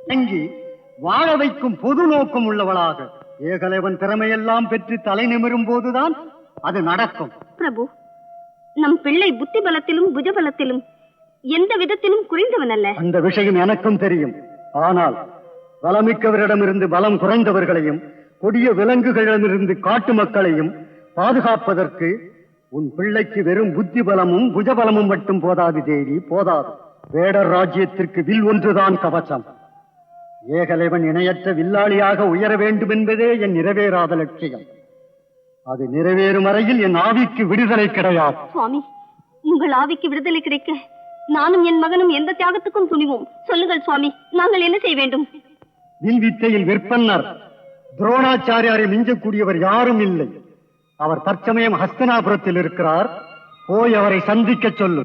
தங்கி வாழ வைக்கும் பொது நோக்கம் உள்ளவளாக ஏகலைவன் திறமையெல்லாம் பெற்று தலை நிமிரும் போதுதான் அது நடக்கும். பிரபு, நம் பிள்ளை புத்தி பலத்திலும் புஜபலத்திலும் எந்த விதத்திலும் குறைந்தவன் அல்ல. அந்த விஷயம் எனக்கும் தெரியும். ஆனால் பலமிக்கவரிடமிருந்து பலம் குறைந்தவர்களையும் கொடிய விலங்குகளிடமிருந்து காட்டு மக்களையும் பாதுகாப்பதற்கு உன் பிள்ளைக்கு வெறும் புத்தி பலமும் புஜபலமும் மட்டும் போதாது தேவி, போதாது. வேடர் ராஜ்யத்திற்கு வில் ஒன்றுதான் கவசம். ஏகலைவன் இணையற்ற வில்லாளியாக உயர வேண்டும் என்பதே என் நிறைவேறாத லட்சியம். அது நிறைவேறும் வரையில் என் ஆவிக்கு விடுதலை கிடையாது. சுவாமி, உங்கள் ஆவிக்கு விடுதலை கிடைக்க நானும் என் மகனும் எந்த தியாகத்துக்கும் துணிவோம். சொல்லுங்கள் சுவாமி, நாங்கள் என்ன செய்ய வேண்டும்? வில் வித்தையில் விற்பன்னர் துரோணாச்சாரியாரை மிஞ்சக்கூடியவர் யாரும் இல்லை. அவர் தற்சமயம் ஹஸ்தனாபுரத்தில் இருக்கிறார். போய் அவரை சந்திக்க சொல்லு.